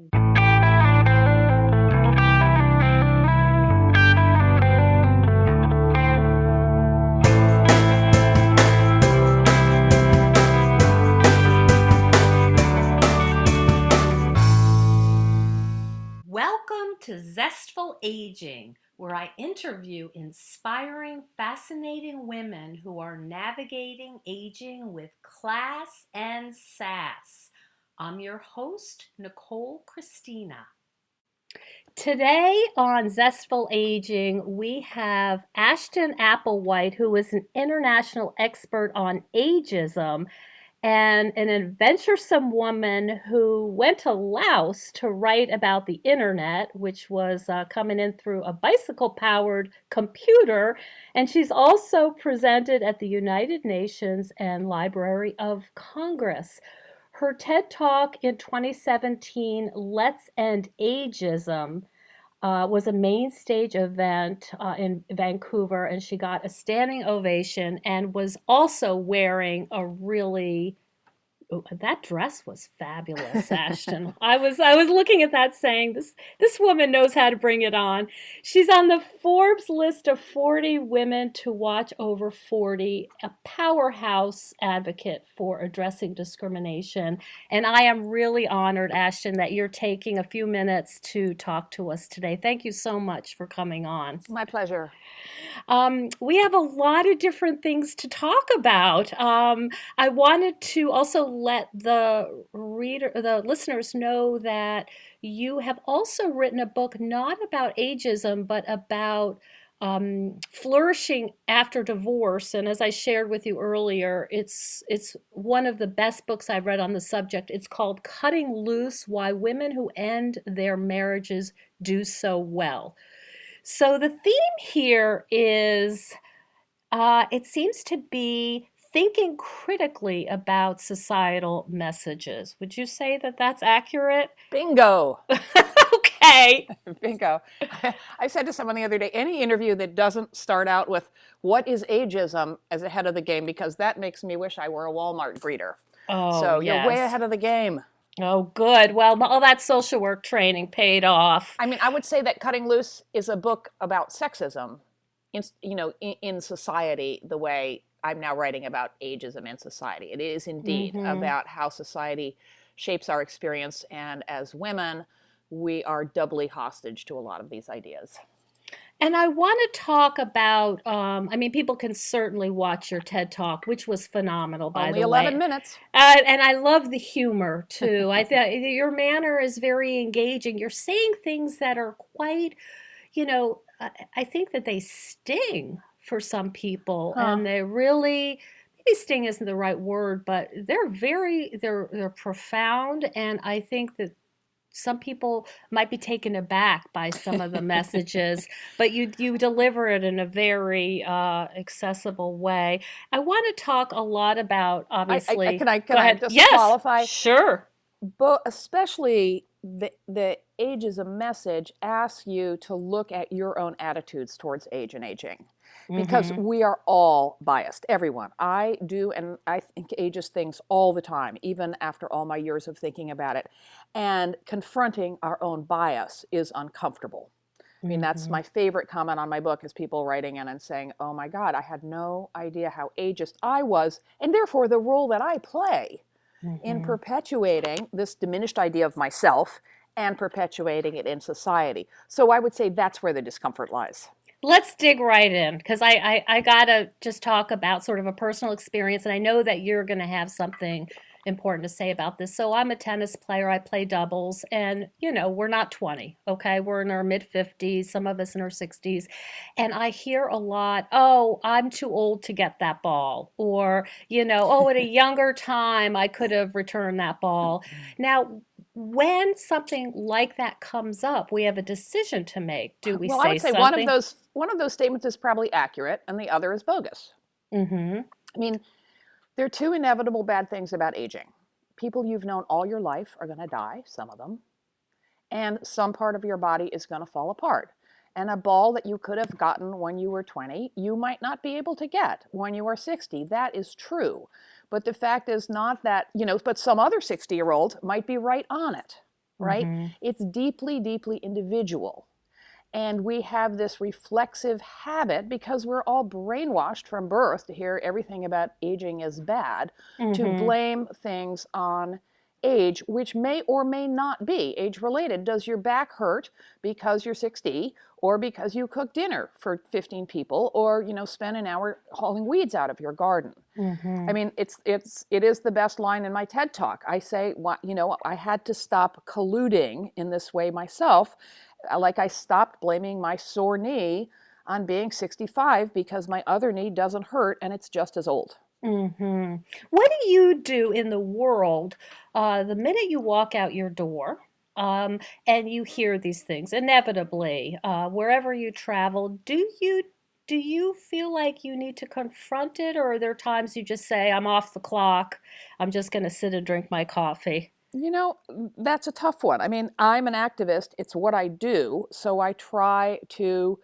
Welcome to Zestful Aging, where I interview inspiring, fascinating women who are navigating aging with class and sass. I'm your host, Nicole Christina. Today on Zestful Aging, we have Ashton Applewhite, who is an international expert on ageism and an adventuresome woman who went to Laos to write about the internet, which was coming in through a bicycle powered computer. And she's also presented at the United Nations and Library of Congress. Her TED Talk in 2017, Let's End Ageism, was a main stage event in Vancouver, and she got a standing ovation and was also wearing a really that dress was fabulous, Ashton. I was looking at that saying this woman knows how to bring it on. She's on the Forbes list of 40 women to watch over 40, a powerhouse advocate for addressing discrimination. And I am really honored, Ashton, that you're taking a few minutes to talk to us today. Thank you so much for coming on. My pleasure. We have a lot of different things to talk about. I wanted to also let the listeners know that you have also written a book not about ageism, but about flourishing after divorce. And as I shared with you earlier, it's one of the best books I've read on the subject. It's called Cutting Loose: Why Women Who End Their Marriages Do So Well. So the theme here is, it seems to be thinking critically about societal messages. Would you say that that's accurate? Bingo. Okay. Bingo. I said to someone the other day, any interview that doesn't start out with what is ageism as ahead of the game, because that makes me wish I were a Walmart greeter. Oh, so yes. You're way ahead of the game. Oh, good. Well, all that social work training paid off. I mean, I would say that Cutting Loose is a book about sexism in society, the way I'm now writing about ageism in society. It is indeed about how society shapes our experience, and as women, we are doubly hostage to a lot of these ideas. And I want to talk about, people can certainly watch your TED Talk, which was phenomenal, by Only the way. 11 minutes. And I love the humor, too. I think your manner is very engaging. You're saying things that are quite, I think that they sting for some people. And they really, maybe sting isn't the right word, but they're profound. And I think that some people might be taken aback by some of the messages, but you deliver it in a very accessible way. I want to talk a lot about, obviously. Can I just qualify? Sure. But especially the ageism message asks you to look at your own attitudes towards age and aging. Because we are all biased, everyone. I do, and I think ageist things all the time, even after all my years of thinking about it. And confronting our own bias is uncomfortable. I mean, that's my favorite comment on my book, is people writing in and saying, oh my God, I had no idea how ageist I was, and therefore the role that I play in perpetuating this diminished idea of myself and perpetuating it in society. So I would say that's where the discomfort lies. Let's dig right in, because I got to just talk about sort of a personal experience, and I know that you're going to have something important to say about this. So I'm a tennis player. I play doubles, and, we're not 20, okay? We're in our mid-50s, some of us in our 60s, and I hear a lot, oh, I'm too old to get that ball, or, oh, at a younger time, I could have returned that ball. Now, when something like that comes up, we have a decision to make. Do we say something? Well, I would say one of those statements is probably accurate, and the other is bogus. I mean, there are two inevitable bad things about aging. People you've known all your life are going to die, some of them, and some part of your body is going to fall apart. And a ball that you could have gotten when you were 20, you might not be able to get when you are 60. That is true. But the fact is not that, but some other 60-year-old might be right on it. right? Mm-hmm. It's deeply, deeply individual. And we have this reflexive habit because we're all brainwashed from birth to hear everything about aging is bad, to Mm-hmm. blame things on age, which may or may not be age related. Does your back hurt because you're 60, or because you cook dinner for 15 people, or spend an hour hauling weeds out of your garden? Mm-hmm. I mean, it is the best line in my TED Talk. I say, I had to stop colluding in this way myself. Like, I stopped blaming my sore knee on being 65 because my other knee doesn't hurt and it's just as old. Mm-hmm. What do you do in the world the minute you walk out your door and you hear these things inevitably wherever you travel? Do you feel like you need to confront it, or are there times you just say, "I'm off the clock. I'm just going to sit and drink my coffee"? You know, that's a tough one. I mean, I'm an activist, it's what I do, so I try to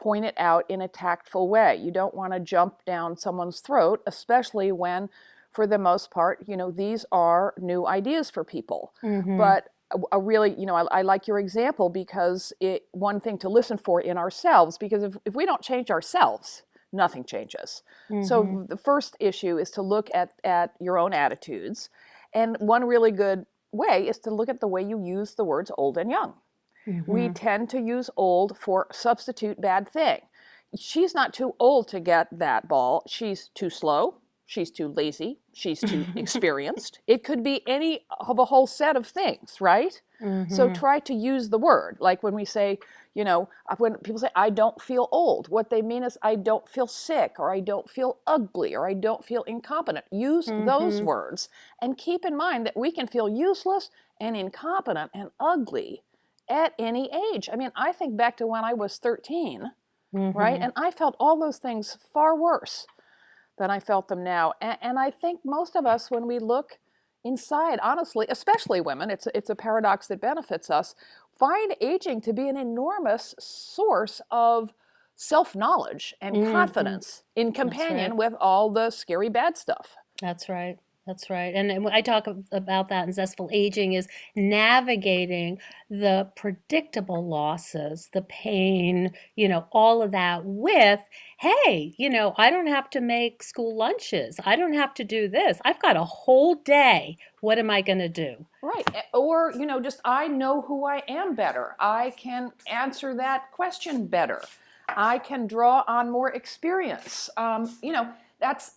point it out in a tactful way. You don't want to jump down someone's throat, especially when, for the most part, these are new ideas for people. Mm-hmm. But a really, I like your example, because one thing to listen for in ourselves, because if we don't change ourselves, nothing changes. Mm-hmm. So the first issue is to look at your own attitudes. And one really good way is to look at the way you use the words old and young. We Mm-hmm. tend to use old for substitute bad thing. She's not too old to get that ball. She's too slow. She's too lazy. She's too experienced. It could be any of a whole set of things, right? So Mm-hmm. try to use the word. Like when we say, when people say, I don't feel old, what they mean is, I don't feel sick, or I don't feel ugly, or I don't feel incompetent. Use those Mm-hmm. words, and keep in mind that we can feel useless and incompetent and ugly at any age. I mean, I think back to when I was 13, right? Mm-hmm. And I felt all those things far worse than I felt them now. And I think most of us, when we look inside, honestly, especially women, it's a paradox that benefits us, find aging to be an enormous source of self-knowledge and Mm-hmm. confidence in That's right. companion with all the scary bad stuff. That's right. That's right. And I talk about that in Zestful Aging is navigating the predictable losses, the pain, all of that with, hey, I don't have to make school lunches. I don't have to do this. I've got a whole day. What am I going to do? Right. Or, just I know who I am better. I can answer that question better. I can draw on more experience. That's,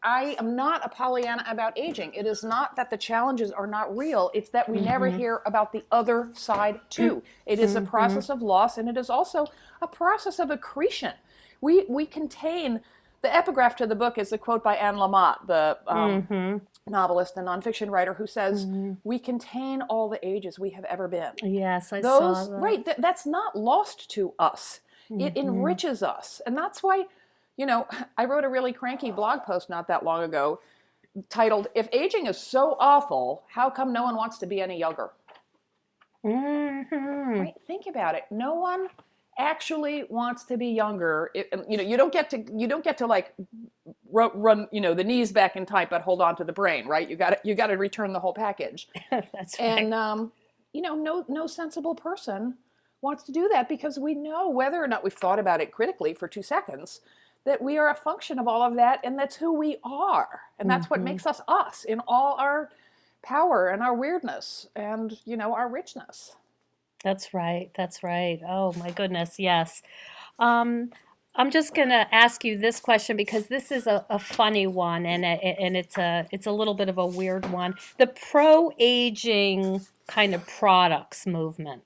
I am not a Pollyanna about aging. It is not that the challenges are not real. It's that we never Mm-hmm. hear about the other side too. It is a Mm-hmm. process of loss, and it is also a process of accretion. We contain, the epigraph to the book is a quote by Anne Lamott, the Mm-hmm. novelist and nonfiction writer, who says, Mm-hmm. we contain all the ages we have ever been. Yes, I saw Those, that. right, that's not lost to us. It Mm-hmm. enriches us. And that's why, I wrote a really cranky blog post not that long ago titled, If Aging is So Awful, How Come No One Wants to Be Any Younger? Mm-hmm. Right? Think about it. No one actually wants to be younger. You don't get to like run the knees back in time, but hold on to the brain, right? You got to return the whole package. That's right. And no sensible person wants to do that, because we know, whether or not we've thought about it critically for 2 seconds, that we are a function of all of that, and that's who we are, and that's what Mm-hmm. makes us us in all our power and our weirdness and our richness. That's right. That's right. Oh my goodness. Yes. Um, I'm just gonna ask you this question because this is a funny one, and it's a little bit of a weird one. The pro aging kind of products movement.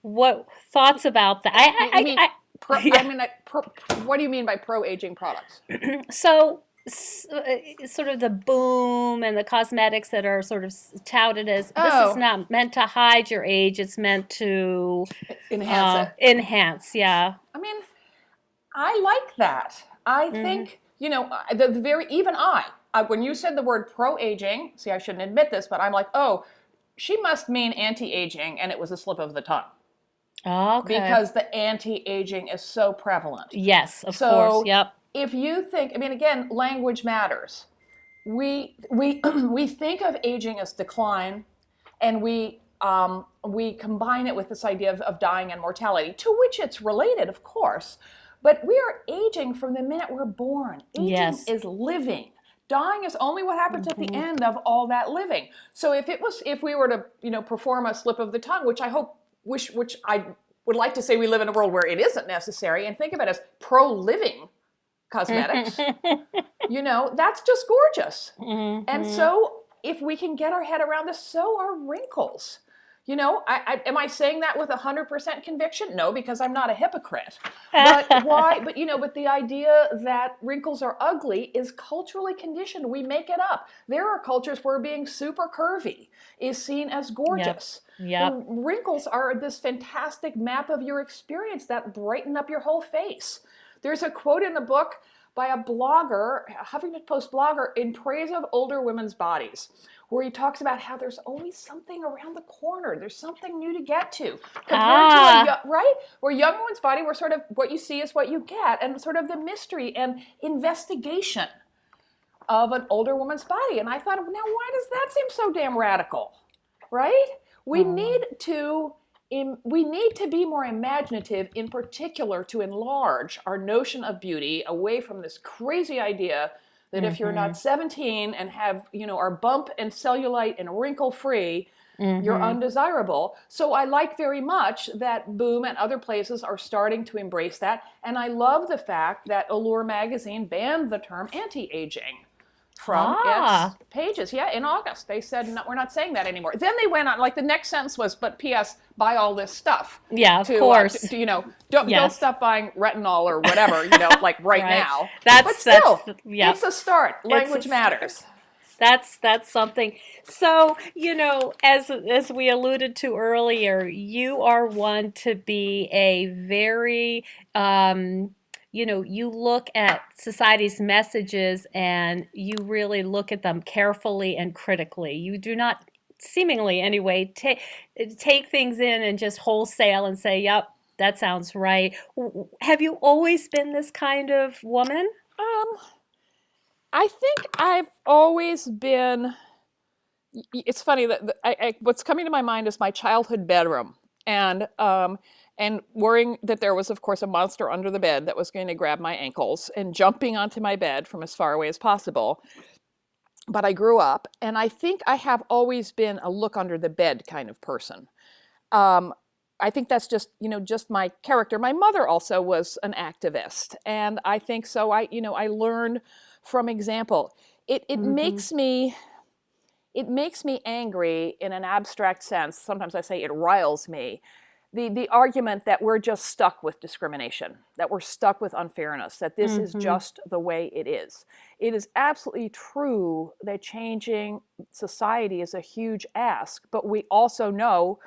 What thoughts about that? You mean pro? I Yeah. mean, what do you mean by pro aging products? So sort of the boom and the cosmetics that are sort of touted as this is Oh, not meant to hide your age, it's meant to enhance it. enhance. Yeah. I mean, I like that. I Hmm. think, the very, even when you said the word pro aging, see, I shouldn't admit this, but I'm like, oh, she must mean anti aging, and it was a slip of the tongue, Okay. because the anti aging is so prevalent. Yes, of course. So Yep. if you think, I mean, again, language matters. We we think of aging as decline, and we we combine it with this idea of dying and mortality, to which it's related, of course. But we are aging from the minute we're born. Aging Yes. is living. Dying is only what happens at the Mm-hmm. end of all that living. So if we were to perform a slip of the tongue, which I would like to say we live in a world where it isn't necessary, and think of it as pro-living cosmetics, that's just gorgeous. And Mm-hmm. so if we can get our head around this, so are wrinkles. Am I saying that with 100% conviction? No, because I'm not a hypocrite. But why? But the idea that wrinkles are ugly is culturally conditioned. We make it up. There are cultures where being super curvy is seen as Yep. gorgeous. The Yep. wrinkles are this fantastic map of your experience that brighten up your whole face. There's a quote in the book by a blogger, a Huffington Post blogger, in praise of older women's bodies, where he talks about how there's always something around the corner. There's something new to get to. Compared to right? Where young woman's body, where sort of what you see is what you get, and sort of the mystery and investigation of an older woman's body. And I thought, now why does that seem so damn radical? Right? We Mm. need to be more imaginative, in particular to enlarge our notion of beauty away from this crazy idea that if you're Mm-hmm. not 17 and have, are bump and cellulite and wrinkle free, you're Mm-hmm. undesirable. So I like very much that Boom and other places are starting to embrace that. And I love the fact that Allure magazine banned the term anti-aging from its Ah. pages. Yeah, in August. They said, no, we're not saying that anymore. Then they went on, like the next sentence was, but P.S., buy all this stuff. Yeah, of course. Don't Yes. stop buying retinol or whatever, like right Right. now. But That's still, yeah. it's a start. It's a Language start. matters. That's something. So, as we alluded to earlier, you are one to be a very you look at society's messages and you really look at them carefully and critically. You do not seemingly anyway take things in and just wholesale and say, "Yep, that sounds right." Have you always been this kind of woman? Um, I think I've always been. It's funny that what's coming to my mind is my childhood bedroom, and worrying that there was, of course, a monster under the bed that was going to grab my ankles and jumping onto my bed from as far away as possible. But I grew up, and I think I have always been a look under the bed kind of person. Um, I think that's just my character. My mother also was an activist, and I think so. I learned from example. It Mm-hmm. makes me angry in an abstract sense. Sometimes I say it riles me. The argument that we're just stuck with discrimination, that we're stuck with unfairness, that this is Mm-hmm. just the way it is. It is absolutely true that changing society is a huge ask, but we also know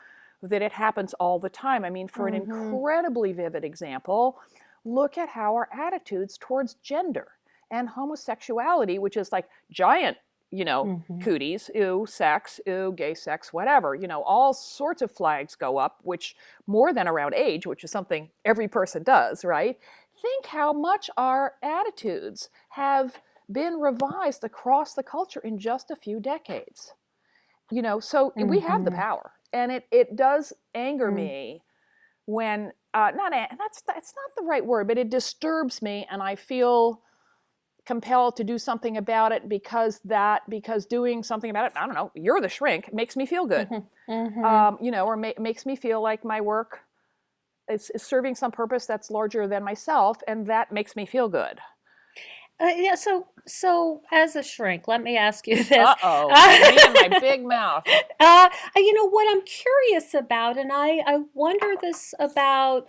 that it happens all the time. I mean, for an Mm-hmm. incredibly vivid example, look at how our attitudes towards gender and homosexuality, which is like giant, Mm-hmm. cooties, ooh, sex, ooh, gay sex, whatever, all sorts of flags go up, which more than around age, which is something every person does, right? Think how much our attitudes have been revised across the culture in just a few decades. So we have the Mm-hmm. power, and it does anger me when not that's not the right word, but it disturbs me, and I feel compelled to do something about it because doing something about it, I don't know, you're the shrink, makes me feel good. Mm-hmm. Mm-hmm. Or makes me feel like my work is serving some purpose that's larger than myself, and that makes me feel good. Yeah, so as a shrink, let me ask you this. Uh-oh, me and my big mouth. What I'm curious about, and I wonder this about,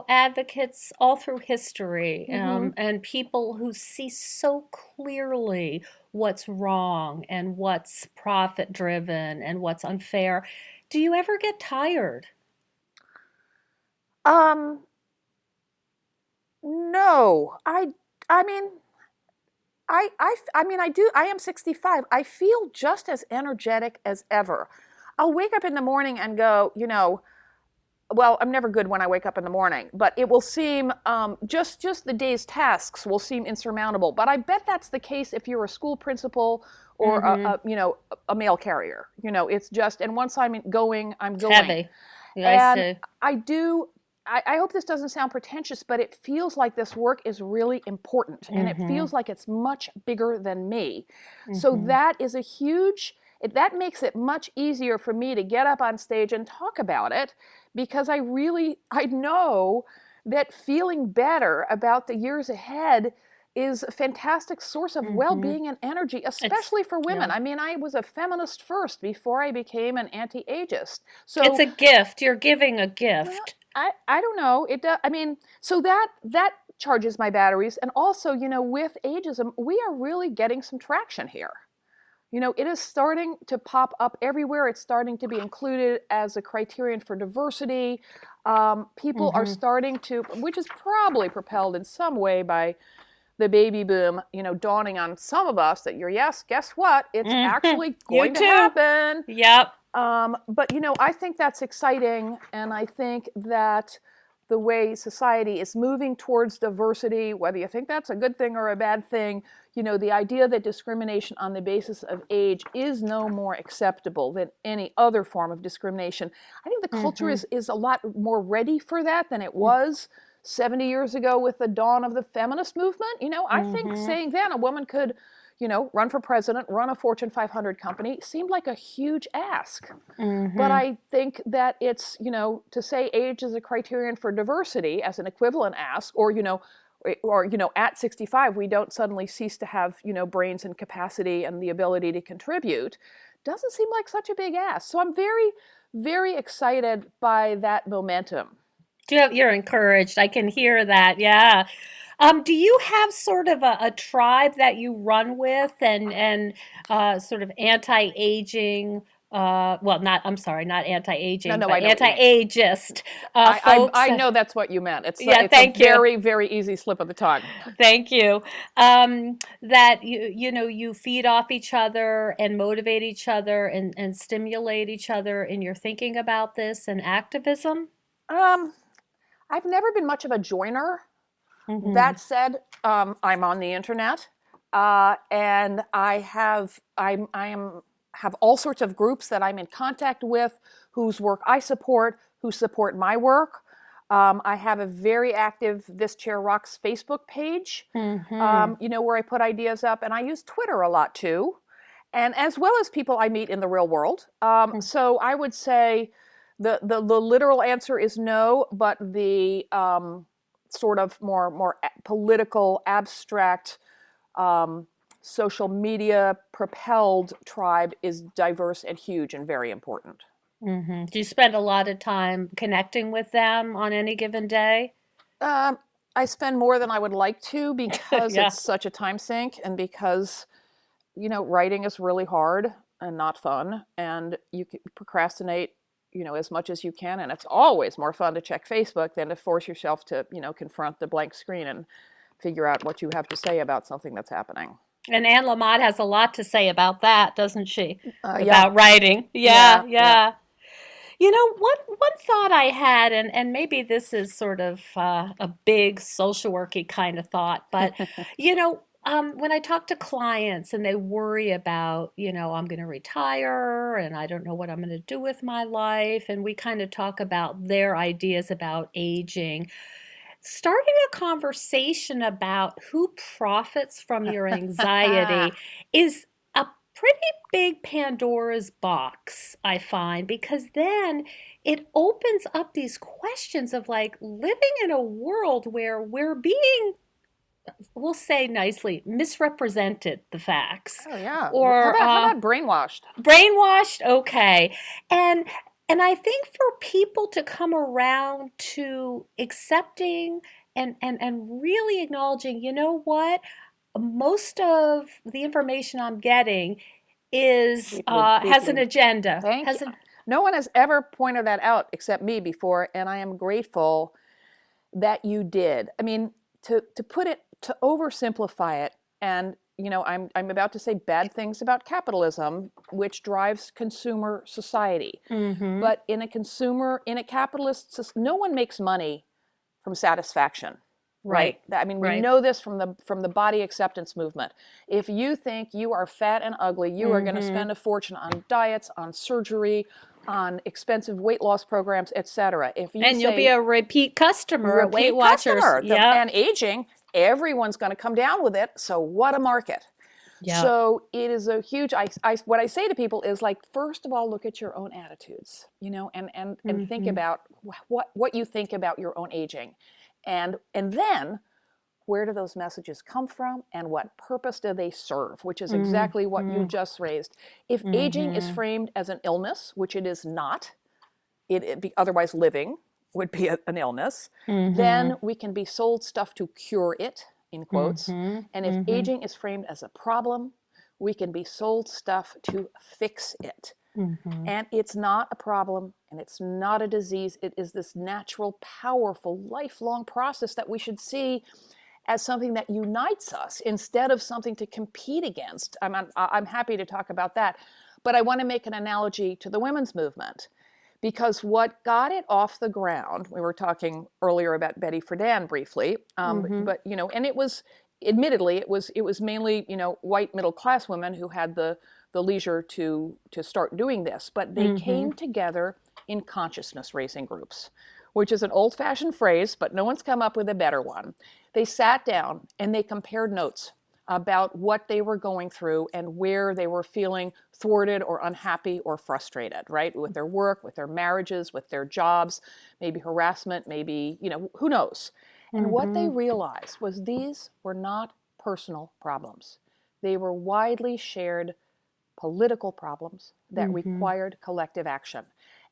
advocates all through history, Mm-hmm. and people who see so clearly what's wrong and what's profit driven and what's unfair. Do you ever get tired? um no, I mean, I do. I am 65. I feel just as energetic as ever. I'll wake up in the morning and go, well, I'm never good when I wake up in the morning, but it will seem, just the day's tasks will seem insurmountable. But I bet that's the case if you're a school principal or Mm-hmm. a mail carrier. It's just, and once I'm going, I'm It's going. heavy. Yeah, I And see. I do, I hope this doesn't sound pretentious, but it feels like this work is really important and it Mm-hmm. feels like it's much bigger than me. So Mm-hmm. that is a huge, that makes it much easier for me to get up on stage and talk about it because I know that feeling better about the years ahead is a fantastic source of Mm-hmm. well-being and energy, It's especially for women. yeah. I mean, I was a feminist first before I became an anti-ageist. It's So, a gift. You're giving a well, gift. I don't know. It does. I mean, so that charges my batteries, and also, with ageism, we are really getting some traction here. It is starting to pop up everywhere. It's starting to be included as a criterion for diversity. People are Mm-hmm. starting to, which is probably propelled in some way by the baby boom, dawning on some of us that yes, guess what? It's Mm-hmm. actually You going to too. happen. Yep. But I think that's exciting, and I think that the way society is moving towards diversity, whether you think that's a good thing or a bad thing, the idea that discrimination on the basis of age is no more acceptable than any other form of discrimination. I think the culture Mm-hmm. is a lot more ready for that than it was 70 years ago with the dawn of the feminist movement. I think Mm-hmm. saying then a woman could run for president, run a Fortune 500 company seemed like a huge ask. But Mm-hmm. I think that it's, to say age is a criterion for diversity as an equivalent ask, or at 65 we don't suddenly cease to have, brains and capacity and the ability to contribute, doesn't seem like such a big ask. So I'm very, very excited by that momentum. You're encouraged. I can hear that. Yeah. Do you have sort of a tribe that you run with and sort of anti-aging? Well, not I'm sorry, not No, anti-aging, no, I but know what you mean. anti-ageist I folks. know that's what you meant. Yeah, It's a thank you. very, very easy slip of the tongue. Thank you. That you feed off each other and motivate each other and stimulate each other in your thinking about this and activism. Um, I've never been much of a joiner. Mm-hmm. That said, I'm on the internet, and I am have all sorts of groups that I'm in contact with, whose work I support, who support my work. I have a very active This Chair Rocks Facebook page, Mm-hmm. where I put ideas up, and I use Twitter a lot too, and as well as people I meet in the real world. So I would say the literal answer is no, but the sort of more political, abstract, um, social media propelled tribe is diverse and huge and very important. Mm-hmm. Do you spend a lot of time connecting with them on any given day? Um, I spend more than I would like to because Yeah. it's such a time sink and because writing is really hard and not fun, and you can procrastinate, as much as you can, and it's always more fun to check Facebook than to force yourself to, confront the blank screen and figure out what you have to say about something that's happening. And Anne Lamott has a lot to say about that, doesn't she? Yeah, About writing. yeah, Yeah, yeah. yeah. One thought I had, and maybe this is sort of a big social worky kind of thought, but when I talk to clients and they worry about, I'm going to retire and I don't know what I'm going to do with my life, and we kind of talk about their ideas about aging, starting a conversation about who profits from your anxiety is a pretty big Pandora's box, I find, because then it opens up these questions of like living in a world where we're being, we'll say nicely, misrepresented the facts Oh yeah. or How about brainwashed? brainwashed, okay. and and I think for people to come around to accepting and really acknowledging, you know what, most of the information I'm getting is Deeply, has an deeply. agenda, Thank you. has an No one has ever pointed that out except me before, and I am grateful that you did. I mean, to put it, to oversimplify it, and I'm about to say bad things about capitalism, which drives consumer society. Mm-hmm. But in a capitalist, no one makes money from satisfaction. Right? I mean, we Right. know this from the body acceptance movement. If you think you are fat and ugly, you are going to spend a fortune on diets, on surgery, on expensive weight loss programs, etc. If you And you'll be say a repeat customer at Weight repeat Watchers. customer, Yep. and aging, everyone's going to come down with it. So what a market. Yep. So it is a huge. What I say to people is like, first of all, look at your own attitudes, and think about what you think about your own aging, and then where do those messages come from, and what purpose do they serve? Which is exactly what you just raised. If aging is framed as an illness, which it is not, otherwise living would be an illness, then we can be sold stuff to cure it, in quotes. And if aging is framed as a problem, we can be sold stuff to fix it. And it's not a problem, and it's not a disease. It is this natural, powerful, lifelong process that we should see as something that unites us instead of something to compete against. I'm happy to talk about that. But I want to make an analogy to the women's movement. Because what got it off the ground, we were talking earlier about Betty Friedan briefly, but and it was, admittedly, it was mainly white middle class women who had the leisure to start doing this, but they came together in consciousness raising groups, which is an old-fashioned phrase, but no one's come up with a better one. They sat down and they compared notes about what they were going through and where they were feeling thwarted or unhappy or frustrated, right? With their work, with their marriages, with their jobs, maybe harassment, maybe, who knows? And what they realized was these were not personal problems. They were widely shared political problems that required collective action.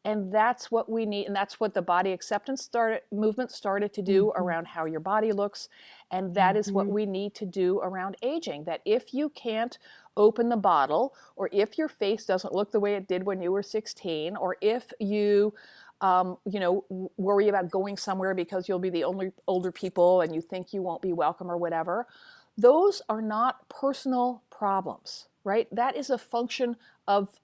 And that's what we need, and that's what the body acceptance movement started to do around how your body looks, and that is what we need to do around aging. That if you can't open the bottle, or if your face doesn't look the way it did when you were 16, or if you worry about going somewhere because you'll be the only older people and you think you won't be welcome or whatever, those are not personal problems. Right? That is a function of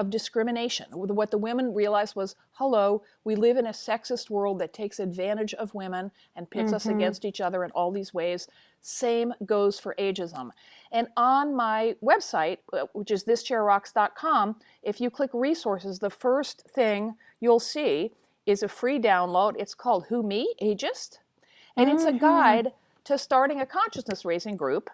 discrimination. What the women realized was, hello, we live in a sexist world that takes advantage of women and pits us against each other in all these ways. Same goes for ageism. And on my website, which is thischairrocks.com, if you click resources, the first thing you'll see is a free download. It's called Who Me? Ageist. And it's a guide to starting a consciousness raising group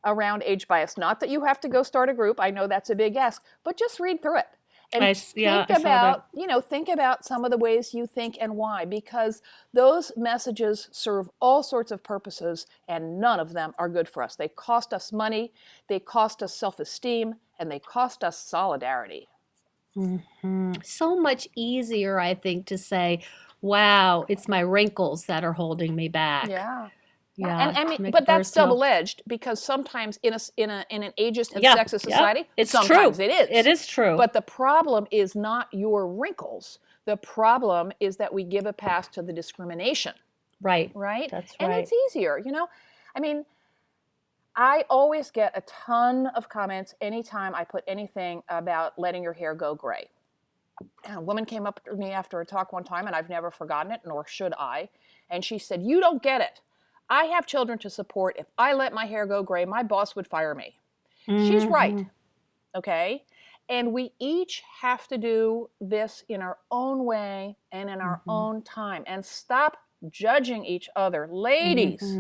around age bias. Not that you have to go start a group. I know that's a big ask, but just read through it and think about some of the ways you think and why, because those messages serve all sorts of purposes and none of them are good for us. They cost us money, they cost us self-esteem, and they cost us solidarity. So much easier, I think, to say, wow, it's my wrinkles that are holding me back. Yeah. Yeah, But that's double-edged, because sometimes in an ageist and sexist society, it's sometimes true. it is. It is true. But the problem is not your wrinkles. The problem is that we give a pass to the discrimination. Right. Right? That's and right. it's easier, I always get a ton of comments anytime I put anything about letting your hair go gray. And a woman came up to me after a talk one time, and I've never forgotten it, nor should I. And she said, "You don't get it. I have children to support. If I let my hair go gray, my boss would fire me." She's right, okay? And we each have to do this in our own way and in our own time. And stop judging each other. Ladies,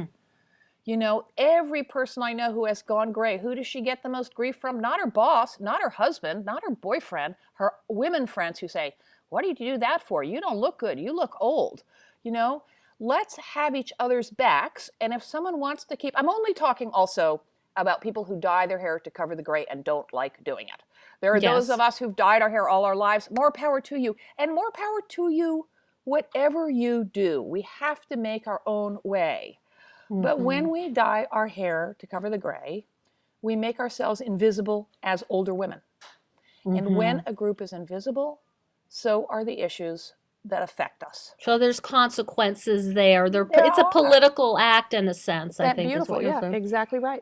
every person I know who has gone gray, who does she get the most grief from? Not her boss, not her husband, not her boyfriend, her women friends who say, "What do you do that for? You don't look good. You look old." Let's have each other's backs. And if someone wants to I'm only talking also about people who dye their hair to cover the gray and don't like doing it. There are those of us who've dyed our hair all our lives. More power to you. And more power to you, whatever you do. We have to make our own way. But when we dye our hair to cover the gray, we make ourselves invisible as older women. And when a group is invisible, so are the issues that affect us. So there's consequences there. It's a political act in a sense, I think. Beautiful, is what you're saying. Exactly right.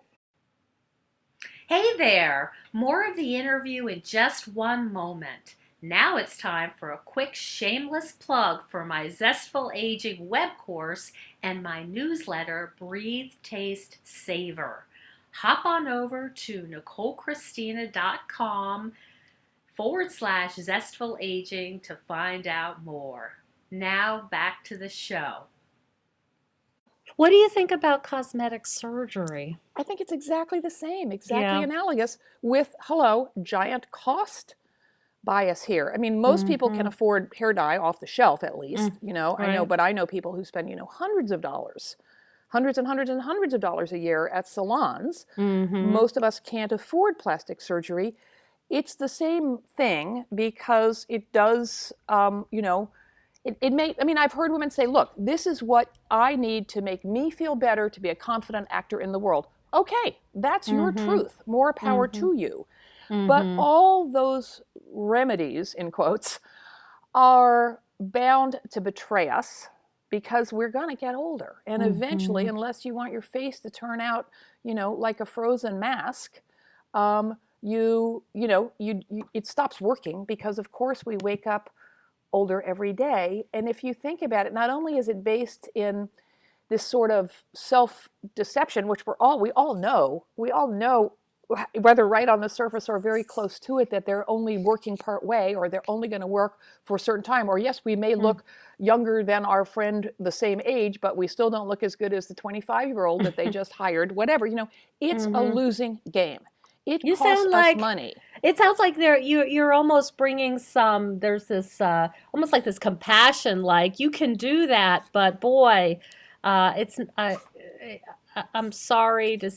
Hey there! More of the interview in just one moment. Now it's time for a quick shameless plug for my Zestful Aging web course and my newsletter, Breathe, Taste, Savor. Hop on over to NicoleChristina.com/zestful aging to find out more. Now back to the show. What do you think about cosmetic surgery? I think it's exactly the same, exactly Yeah. analogous with, hello, giant cost bias here. I mean, most people can Mm-hmm. afford hair dye off the shelf at least, I know, Right. but I know people who spend, hundreds of dollars, hundreds and hundreds and hundreds of dollars a year at salons. Mm-hmm. Most of us can't afford plastic surgery. It's the same thing because it does, it may, I mean, I've heard women say, look, this is what I need to make me feel better to be a confident actor in the world. Okay, that's your Mm-hmm. truth. More power Mm-hmm. to you. But Mm-hmm. all those remedies, in quotes, are bound to betray us because we're going to get older. And eventually, Mm-hmm. unless you want your face to turn out, like a frozen mask, it stops working because, of course, we wake up older every day. And if you think about it, not only is it based in this sort of self-deception, which we all know, whether right on the surface or very close to it, that they're only working part way, or they're only going to work for a certain time. Or yes, we may look younger than our friend the same age, but we still don't look as good as the 25-year-old that they just hired. Whatever, it's a Mm-hmm. losing game. It You costs sound us like money. it sounds like you're almost bringing some. There's this almost like this compassion, like you can do that, but boy, it's I'm sorry to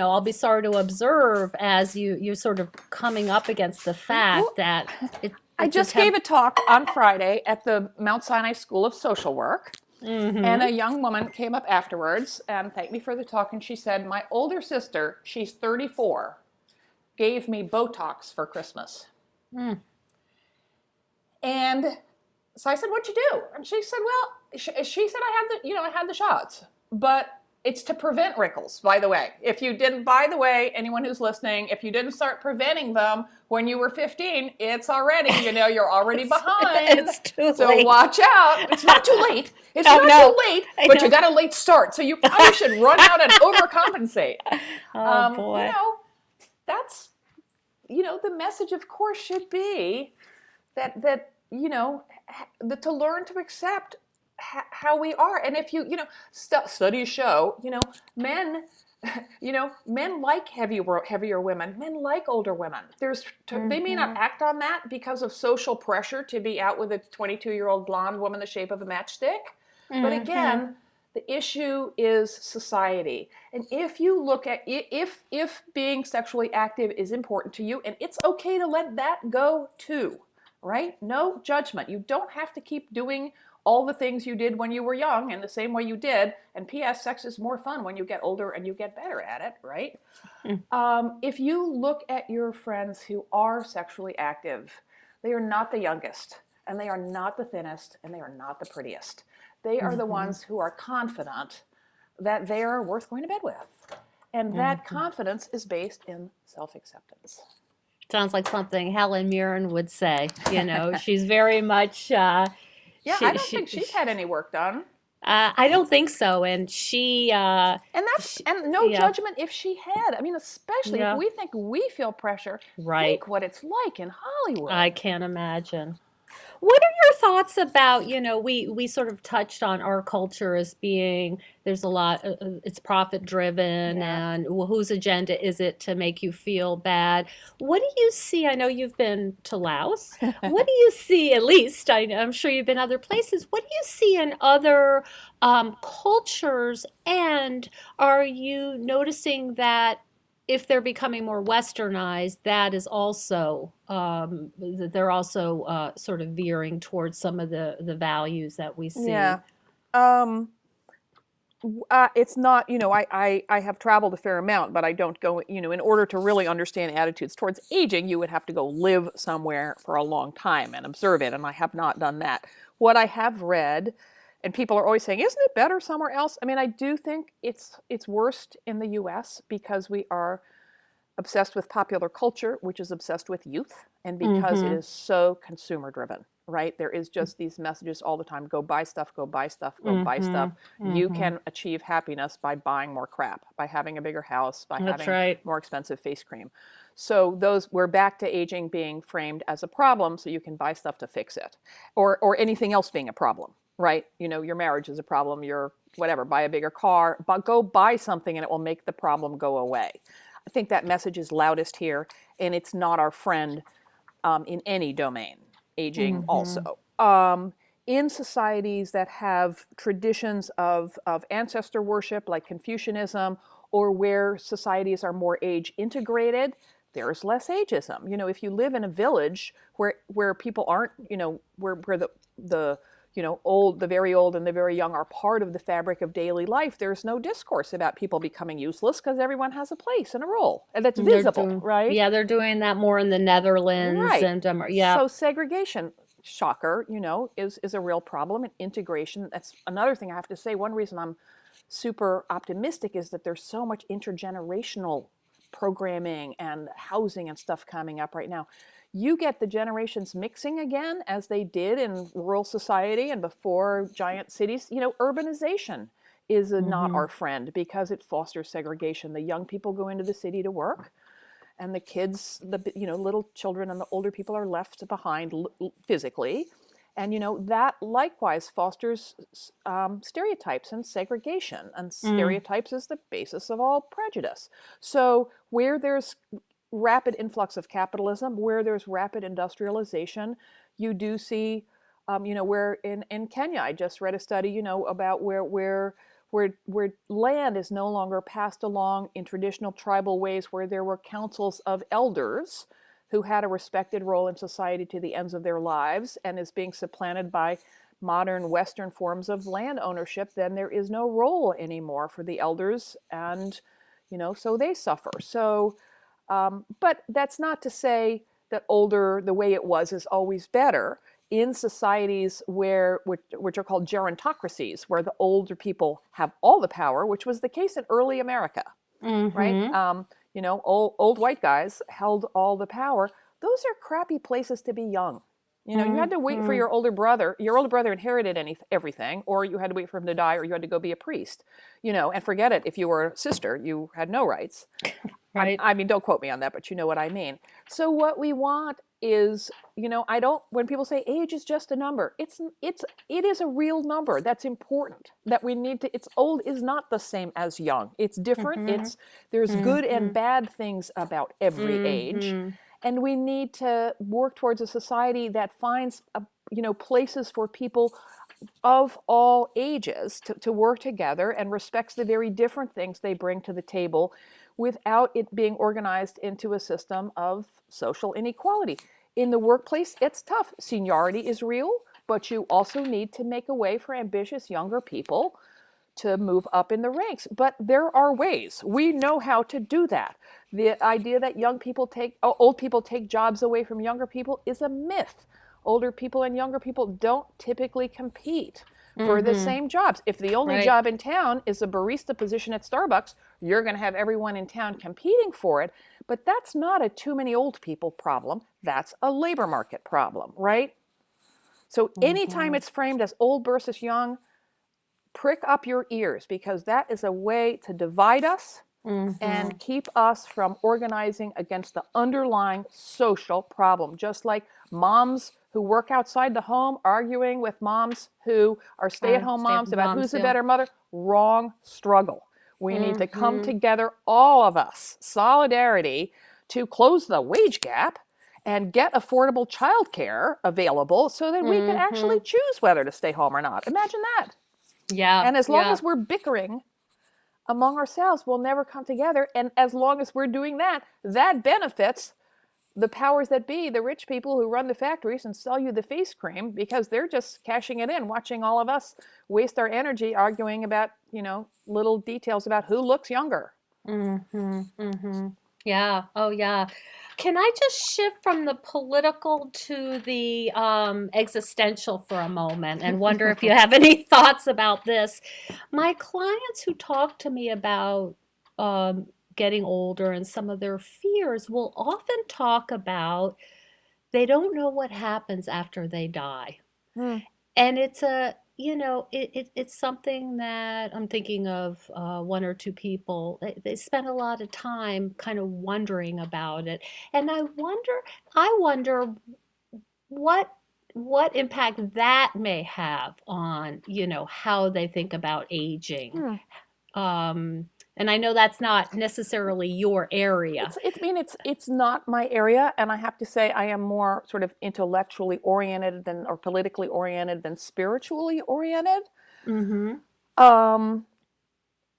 I'll be sorry to observe as you're sort of coming up against the fact Well, that I it's a just gave temp. a talk on Friday at the Mount Sinai School of Social Work. And Mm-hmm. a young woman came up afterwards and thanked me for the talk. And she said, my older sister, she's 34, gave me Botox for Christmas. Mm. And so I said, what'd you do? And she said, well, she said I had the shots, but it's to prevent wrinkles, by the way. If you didn't, by the way, anyone who's listening, if you didn't start preventing them when you were 15, it's already, you're already behind. It's too So late. watch out. It's not too late. It's Oh not too no, late, I but you know. got a late start. So you probably should run out and overcompensate. Oh Um, you boy. know, that's, the message, of course, should be that to learn to accept how we are. And if studies show, men, men like heavier women. Men like older women. They may not Mm-hmm. act on that because of social pressure to be out with a 22-year-old blonde woman the shape of a matchstick. But Mm-hmm. again, the issue is society. And if you look at if being sexually active is important to you, and it's okay to let that go too, right? No judgment. You don't have to keep doing all the things you did when you were young in the same way you did. And P.S. Sex is more fun when you get older and you get better at it, right? If you look at your friends who are sexually active, they are not the youngest, and they are not the thinnest, and they are not the prettiest. They are the Mm-hmm. ones who are confident that they are worth going to bed with. And that Mm-hmm. confidence is based in self-acceptance. Sounds like something Helen Mirren would say. She's very much. Yeah, I don't think she's had any work done. I don't think so, and And no yeah, judgment if she had. I mean, especially if yeah, we think we feel pressure, right. think what it's like in I Hollywood. can't imagine. What are your thoughts about, we sort of touched on our culture as being, there's a lot, it's profit driven, Yeah. and whose agenda is it to make you feel bad? What do you see? I know you've been to Laos. What do you see, at least, I'm sure you've been other places. What do you see in other cultures? And are you noticing that if they're becoming more westernized, that is also that they're also sort of veering towards some of the values that we see. Yeah. Um, it's not, I have traveled a fair amount, but I don't go, in order to really understand attitudes towards aging, you would have to go live somewhere for a long time and observe it. And I have not done that. What I have read, and people are always saying, isn't it better somewhere else? I mean, I do think it's worst in the US because we are obsessed with popular culture, which is obsessed with youth, and because it Mm-hmm. is so consumer driven, right? There is just these messages all the time: go buy stuff, go buy stuff, go buy Mm-hmm. stuff. You Mm-hmm. can achieve happiness by buying more crap, by having a bigger house, by That's having right. more expensive face cream. So those, we're back to aging being framed as a problem, so you can buy stuff to fix it, or anything else being a problem, right? You know, your marriage is a problem, your whatever, buy a bigger car, but go buy something and it will make the problem go away. I think that message is loudest here, and it's not our friend in any domain, aging Mm-hmm. also. In societies that have traditions of ancestor worship, like Confucianism, or where societies are more age integrated, there's less ageism. You know, if you live in a village where people aren't, you know, where the you know, the very old and the very young are part of the fabric of daily life, there's no discourse about people becoming useless because everyone has a place and a role, and that's They're visible, doing, right? yeah, they're doing that more in the Netherlands Right. and yeah. So segregation, shocker, you know, is a real problem. And integration, that's another thing I have to say. One reason I'm super optimistic is that there's so much intergenerational programming and housing and stuff coming up right now. You get the generations mixing again, as they did in rural society and before giant cities. You know, urbanization is not Mm-hmm. our friend because it fosters segregation. The young people go into the city to work, and the kids, the, you know, little children and the older people are left behind physically. And you know, that likewise fosters stereotypes and segregation, and Mm. stereotypes is the basis of all prejudice. So where there's rapid influx of capitalism, where there's rapid industrialization, you do see, you know, where in Kenya, I just read a study, you know, about where land is no longer passed along in traditional tribal ways, where there were councils of elders who had a respected role in society to the ends of their lives, and is being supplanted by modern Western forms of land ownership. Then there is no role anymore for the elders, and you know, so they suffer. So, but that's not to say that older, the way it was, is always better. In societies which are called gerontocracies, where the older people have all the power, which was the case in early America, right? Mm-hmm. You know, old white guys held all the power. Those are crappy places to be young. You know, you had to wait for Mm-hmm. your older brother. Your older brother inherited everything, or you had to wait for him to die, or you had to go be a priest. You know, and forget it. If you were a sister, you had no rights. Right. I mean, don't quote me on that, but you know what I mean. So what we want is, you know, I don't. When people say age is just a number, it is a real number. That's important. That we need to. It's old is not the same as young. It's different. Mm-hmm. It's There's good Mm-hmm. and bad things about every age, Mm-hmm. and we need to work towards a society that finds you know, places for people of all ages to work together and respects the very different things they bring to the table, without it being organized into a system of social inequality. In the workplace, it's tough. Seniority is real, but you also need to make a way for ambitious younger people to move up in the ranks. But there are ways. We know how to do that. The idea that old people take jobs away from younger people is a myth. Older people and younger people don't typically compete for the Mm-hmm. same jobs. If the only Right. job in town is a barista position at Starbucks, you're going to have everyone in town competing for it. But that's not a too many old people problem. That's a labor market problem, right? So anytime Mm-hmm. it's framed as old versus young, prick up your ears, because that is a way to divide us Mm-hmm. and keep us from organizing against the underlying social problem. Just like moms who work outside the home arguing with moms who are stay at home Stay moms with about moms. who's the Yeah. better mother, wrong struggle. We need to come Mm-hmm. together, all of us, solidarity, to close the wage gap and get affordable childcare available so that we can Mm-hmm. actually choose whether to stay home or not. Imagine that. Yeah. And as long Yeah. as we're bickering among ourselves, we'll never come together. And as long as we're doing that, that benefits the powers that be, the rich people who run the factories and sell you the face cream, because they're just cashing it in, watching all of us waste our energy arguing about, you know, little details about who looks younger. Mm-hmm. Mm-hmm. Yeah. Oh, yeah. Can I just shift from the political to the existential for a moment and wonder if you have any thoughts about this? My clients who talk to me about um, getting older and some of their fears will often talk about they don't know what happens after they die. Hmm. And it's a, it's something that I'm thinking of one or two people. They spend a lot of time kind of wondering about it. And I wonder what what impact that may have on, how they think about aging. Hmm. Um, and I know that's not necessarily your area. I mean, it's not my area, and I have to say I am more sort of intellectually oriented than or politically oriented than spiritually oriented. Mm-hmm. Um,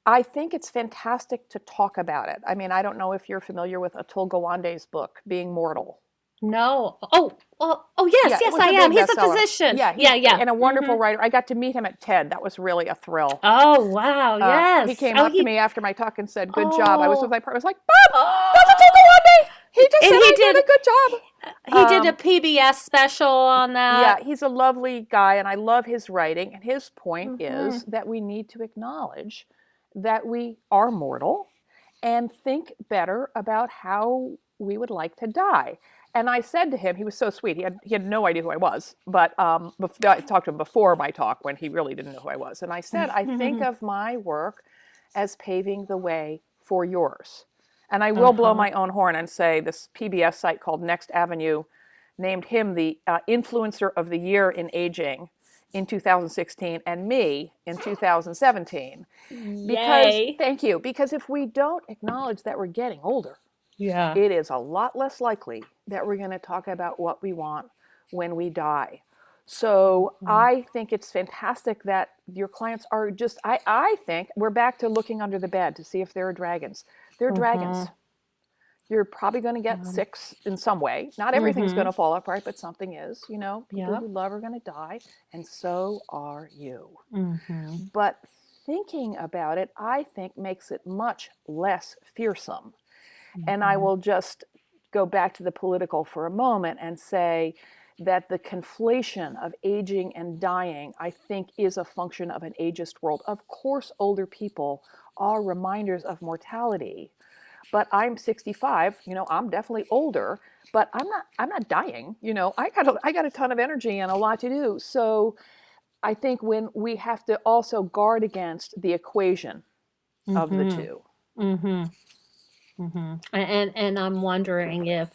I think it's fantastic to talk about it. I mean, I don't know if you're familiar with Atul Gawande's book, Being Mortal. No. Oh, yes, Yeah, it yes, was I a am. big He's a bestseller. physician. Yeah, Yeah, he's yeah. and a wonderful Mm-hmm. writer. I got to meet him at TED. That was really a thrill. Oh, wow. He Yes. came Oh, up to he. me after my talk and said, "Good job." I was with Oh. my partner. I was like, "Bob, that's Atul Oh. Gawande. He just And said he I did did. a good job." He did a Um, PBS special on yeah, that. he's a lovely guy, and I love his writing. And his point Mm-hmm. is that we need to acknowledge that we are mortal and think better about how we would like to die. And I said to him, he was so sweet. He had no idea who I was, but I talked to him before my talk when he really didn't know who I was. And I said, I think of my work as paving the way for yours. And I will blow Uh-huh. my own horn and say this PBS site called Next Avenue named him the influencer of the year in aging in 2016 and me in 2017. Because, Yay. thank you, because if we don't acknowledge that we're getting older, Yeah. it is a lot less likely that we're going to talk about what we want when we die. So Mhm. I think it's fantastic that your clients are just, I think we're back to looking under the bed to see if there are dragons. There are Uh-huh. dragons. You're probably going to get Um, sick in some way. Not everything's going mm-hmm. to fall apart, but something is. People Yep. you love are going to die, and so are you. Mm-hmm. But thinking about it, I think, makes it much less fearsome. And I Mm-hmm. will just go back to the political for a moment and say that the conflation of aging and dying, I think, is a function of an ageist world. Of course, older people are reminders of mortality, but I'm 65. I'm definitely older, but I'm not dying. I got a ton of energy and a lot to do. So I think when we have to also guard against the equation of the Mm-hmm. two. Mm-hmm. Mm-hmm. And I'm wondering if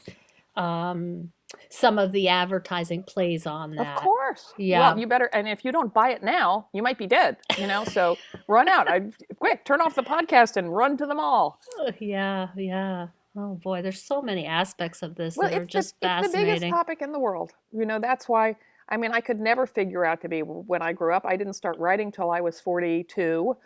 um, some of the advertising plays on Of that. course. Well, Yeah. you better, and if you don't buy it now, you might be dead. So run out. Quick, turn off the podcast and run to the mall. Yeah, yeah. Oh boy, there's so many aspects of this Well, that are it's the just it's the biggest fascinating. topic in the world. That's why I mean I could never figure out to be when I grew up. I didn't start writing till I was 42.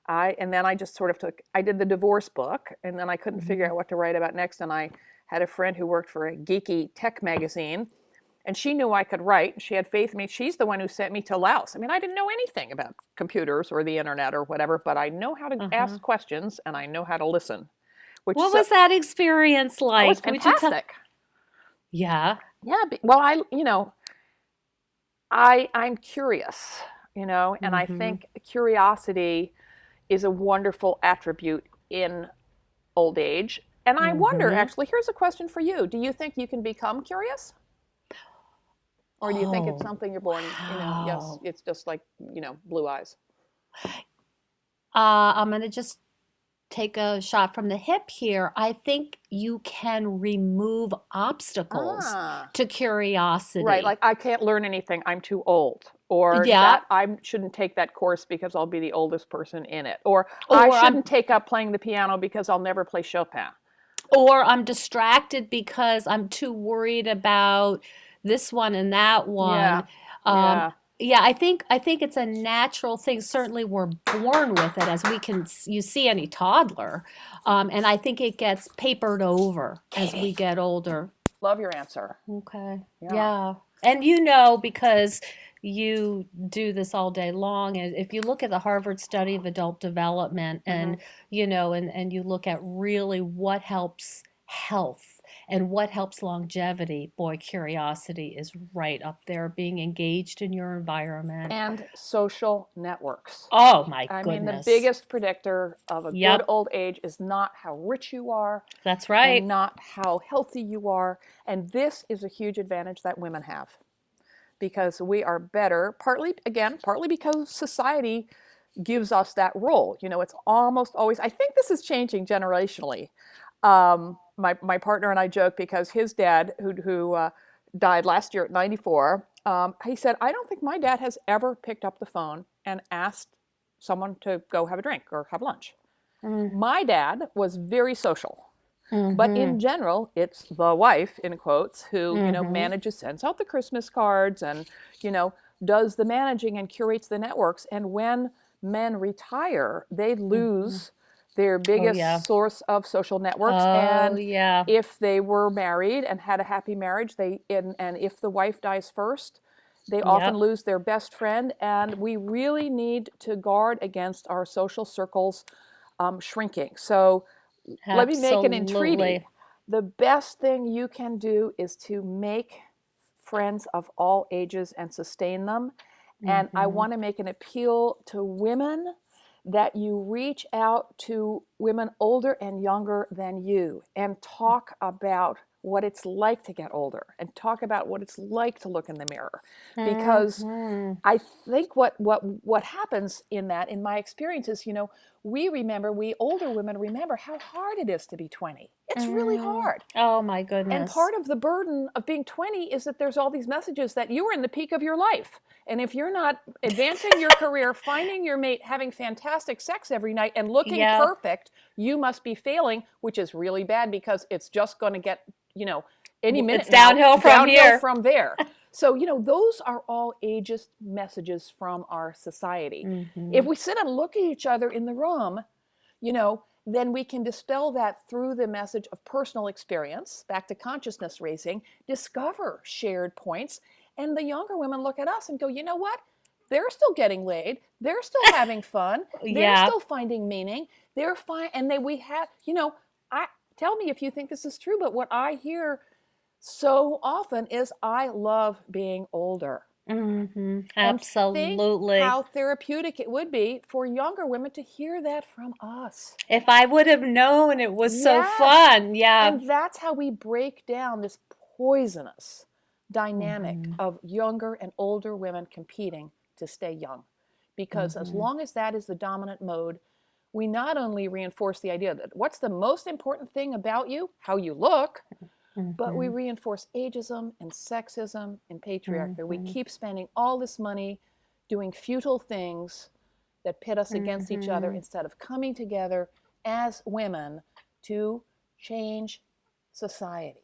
And then I just sort of I did the divorce book, and then I couldn't figure Mm-hmm. out what to write about next. And I had a friend who worked for a geeky tech magazine, and she knew I could write. She had faith in me. She's the one who sent me to Laos. I mean, I didn't know anything about computers or the internet or whatever, but I know how to Uh-huh. ask questions and I know how to listen, which What was that experience that was like? Would you tell? fantastic. Yeah. Yeah, well, I'm curious, and I Mm-hmm. think curiosity is a wonderful attribute in old age. And I wonder, Mm-hmm. actually, here's a question for you. Do you think you can become curious? Or do you think it's Oh, something you're born, yes, wow. it's just like, blue eyes? I'm going to just take a shot from the hip here. I think you can remove obstacles Ah, to right. curiosity. Like, I can't learn anything. I'm too old. Or Yeah. that I shouldn't take that course because I'll be the oldest person in it. Or I Or I'm shouldn't take up playing the piano because I'll never play Chopin. or I'm distracted because I'm too worried about this one and that Yeah. one. Um, Yeah. yeah, I think it's a natural thing. Certainly, we're born with it, as you see any toddler, and I think it gets papered over as we Katie, get older. love your answer. Okay. Yeah. Yeah. And because you do this all day long, and if you look at the Harvard study of adult development Mm-hmm. and you look at really what helps health And what helps longevity? Boy, curiosity is right up there. Being engaged in your environment. And social networks. Oh my I mean, the goodness. biggest predictor of a good Yep, old age is not how rich you are that's and right. not how healthy you are. And this is a huge advantage that women have because we are better, partly, again, partly because society gives us that role. You know, it's almost always, I think this is changing generationally. My partner and I joke because his dad, who died last year at 94, he said, I don't think my dad has ever picked up the phone and asked someone to go have a drink or have lunch. Mm, My dad was very social. But mm-hmm. in general, it's the wife, in quotes, who, Mm-hmm. manages, sends out the Christmas cards and, you know, does the managing and curates the networks. And when men retire, they Mm-hmm. lose their Oh yeah. biggest source of social networks. Oh And yeah. if they were married and had a happy marriage, and if the wife dies first, they often Yep. lose their best friend. And we really need to guard against our social circles shrinking. So let me make an entreaty. Absolutely. The best thing you can do is to make friends of all ages and sustain them. And I Mm-hmm. want to make an appeal to women that you reach out to women older and younger than you and talk about what it's like to get older and talk about what it's like to look in the mirror. Because Mm-hmm. I think what happens in that, in my experience, is we older women remember how hard it is to be 20. It's really Mm. hard. Oh my And goodness. part of the burden of being 20 is that there's all these messages that you are in the peak of your life. And if you're not advancing your career, finding your mate, having fantastic sex every night, and looking Yeah. perfect, you must be failing, which is really bad because it's just going to get, any It's minute now, downhill from downhill here. from there. So, those are all ageist messages from our society. If Mm-hmm. we sit and look at each other in the room, then we can dispel that through the message of personal experience, back to consciousness raising, discover shared points. And the younger women look at us and go, you know what? They're still getting laid. They're still having fun. They're Yeah. still finding meaning. They're fine. And we have, I tell me if you think this is true, but what I hear so often is I love being older. Mm-hmm. And think Absolutely. how therapeutic it would be for younger women to hear that from us. If I would have known it was so Yes. fun. Yeah. And that's how we break down this poisonous dynamic Mm-hmm. of younger and older women competing to stay young. Because as Mm-hmm. long as that is the dominant mode, we not only reinforce the idea that what's the most important thing about you? How you look. But we Mm-hmm. reinforce ageism and sexism and patriarchy. We Mm-hmm. keep spending all this money doing futile things that pit us against each other Mm-hmm. instead of coming together as women to change society.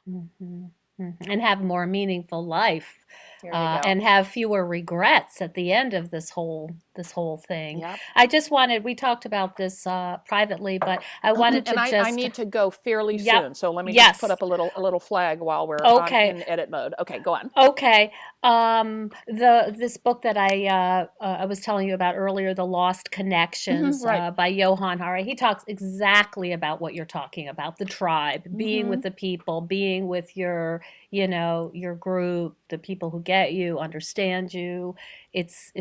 Mm-hmm. And have a more meaningful life, There you go. and have fewer regrets at the end of this whole thing. Yep. I just wanted we talked about this privately, but I wanted to And I just need to go fairly yep, soon, so let me just put yes, up a little flag while we're on okay. in edit mode. Okay, go on. Okay. This book that I was telling you about earlier, The Lost Connections, Right. by Johann Hari, he talks exactly about what you're talking about, the tribe, being with Mm-hmm. the people, being with your group, the people who get you, understand you. It's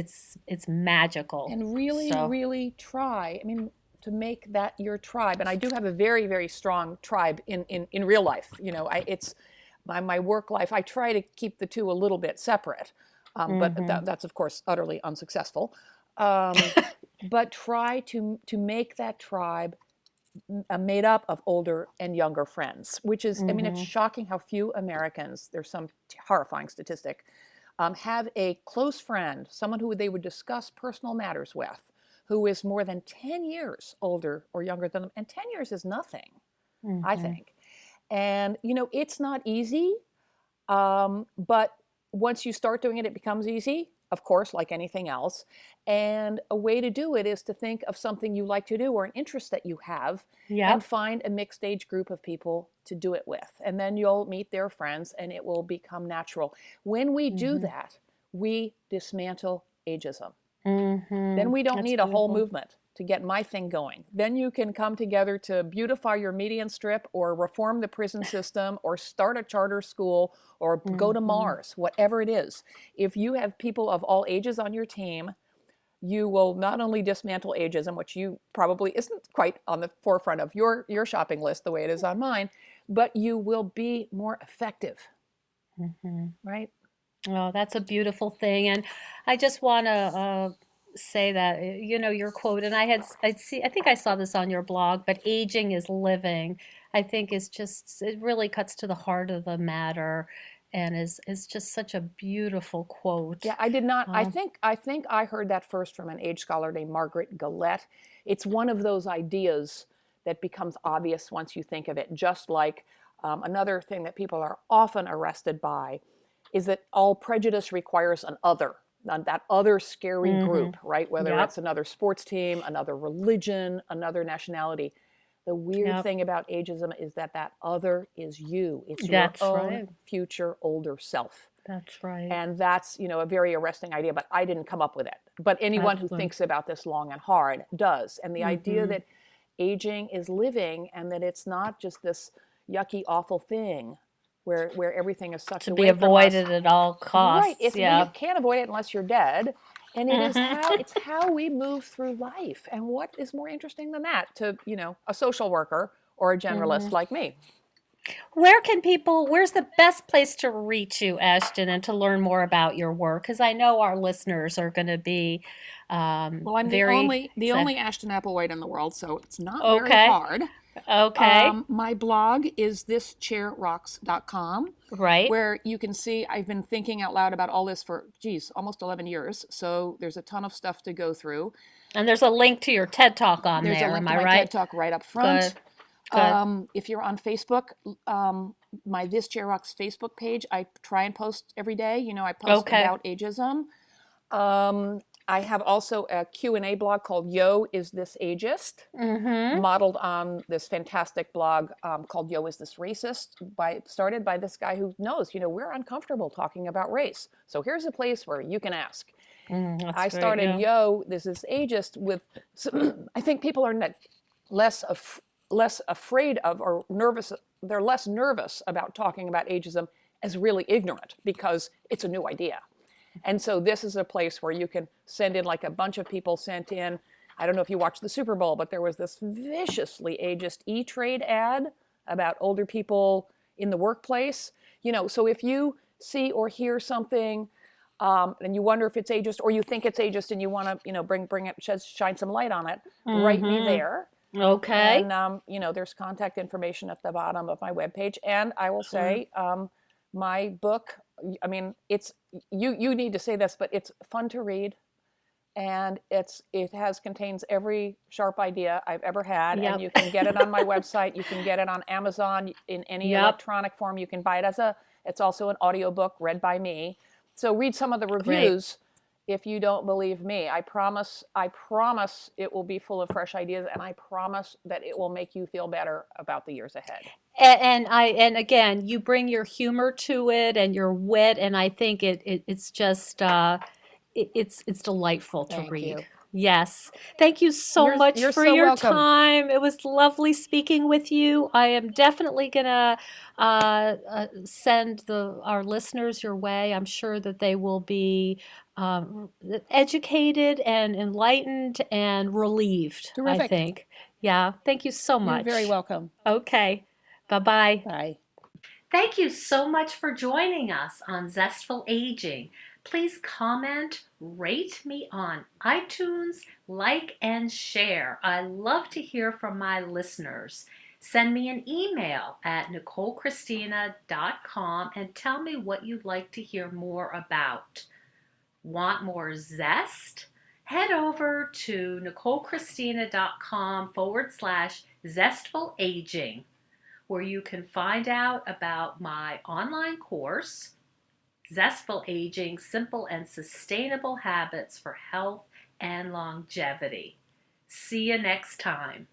magical. And really, So, really try. I mean, to make that your tribe. And I do have a very, very strong tribe in real life. It's my work life. I try to keep the two a little bit separate, but mhm. that's of course utterly unsuccessful. Um, but try to make that tribe made up of older and younger friends, which is, I mean, it's Mhm. shocking how few Americans, there's some horrifying statistic, have a close friend, someone who they would discuss personal matters with, who is more than 10 years older or younger than them. And 10 years is nothing, I Mhm. think. And, it's not easy, but once you start doing it, it becomes easy, of course, like anything else. And a way to do it is to think of something you like to do or an interest that you have and Yep. find a mixed age group of people to do it with. And then you'll meet their friends and it will become natural. When we do Mhm. that, we dismantle ageism. Then Mhm. we don't That's need a whole beautiful. movement. to get my thing going. Then you can come together to beautify your median strip or reform the prison system or start a charter school or go to Mars, whatever it is. If you have people of all ages on your team, you will not only dismantle ageism, which you probably isn't quite on the forefront of your shopping list the way it is on mine, but you will be more effective, right? Oh, that's a beautiful thing. And I just want to say that, your quote, and I think I saw this on your blog, but aging is living. I think it really cuts to the heart of the matter and is just such a beautiful quote. Yeah, I did not. Um, I think I heard that first from an age scholar named Margaret Gillette. It's one of those ideas that becomes obvious once you think of it. Just like another thing that people are often arrested by is that all prejudice requires an other, that other scary group, right? Whether yep, it's another sports team, another religion, another nationality. The weird yep, thing about ageism is that that other is you. It's your that's own right. future older self. That's right. And that's, a very arresting idea, but I didn't come up with it. But anyone who Excellent. thinks about this long and hard does. And the idea Mm-hmm. that aging is living and that it's not just this yucky, awful thing where everything is sucked To be away from us. avoided at all Right. costs. It's well, you Yeah. can't avoid it unless you're dead. And it's how we move through life. And what is more interesting than that to, a social worker or a generalist like me? Where's the best place to reach you, Ashton, and to learn more about your work? Because I know our listeners are going to be Well, I'm the very, only Ashton Applewhite in the world, so it's not very okay, hard. okay, My blog is thischairrocks.com, right. where you can see I've been thinking out loud about all this for, almost 11 years. So there's a ton of stuff to go through. And there's a link to your TED Talk on There's a there. link Am to I my TED right? Talk right up Good, front. good. If you're on Facebook, my This Chair Rocks Facebook page, I try and post every day. I post Okay. about ageism. I have also a Q&A blog called Yo, Is This Ageist? Mm-hmm. Modeled on this fantastic blog called Yo, Is This Racist? Started by this guy who knows, we're uncomfortable talking about race. So here's a place where you can ask. That's I great. started Yeah. Yo, This Is Ageist with, I think people are less afraid of or nervous. They're less nervous about talking about ageism as really ignorant because it's a new idea. And so this is a place where you can send in, like a bunch of people sent in. I don't know if you watched the Super Bowl, but there was this viciously ageist E-Trade ad about older people in the workplace. So if you see or hear something and you wonder if it's ageist or you think it's ageist and you want to, bring it, shine some light on it, write me Mm-hmm. there. Okay. And, there's contact information at the bottom of my webpage. And I will say, my book, I mean, it's, you need to say this, but it's fun to read. And contains every sharp idea I've ever had. And Yep. you can get it on my website. You can get it on Amazon in any Yep. electronic form. You can buy it it's also an audiobook read by me. So read some of the Great. reviews if you don't believe me. I promise it will be full of fresh ideas, and I promise that it will make you feel better about the years ahead. And again, you bring your humor to it and your wit, and I think it's just it's delightful to Thank read. you. Yes. Thank you so much You're for so your welcome. time. It was lovely speaking with you. I am definitely gonna send our listeners your way. I'm sure that they will be educated and enlightened and relieved, I Terrific. think. Yeah. Thank you so You're very much. welcome. Okay. Bye-bye. Bye. Thank you so much for joining us on Zestful Aging. Please comment, rate me on iTunes, like, and share. I love to hear from my listeners. Send me an email at NicoleChristina.com and tell me what you'd like to hear more about. Want more zest? Head over to NicoleChristina.com/zestful aging, where you can find out about my online course, Zestful Aging, Simple and Sustainable Habits for Health and Longevity. See you next time.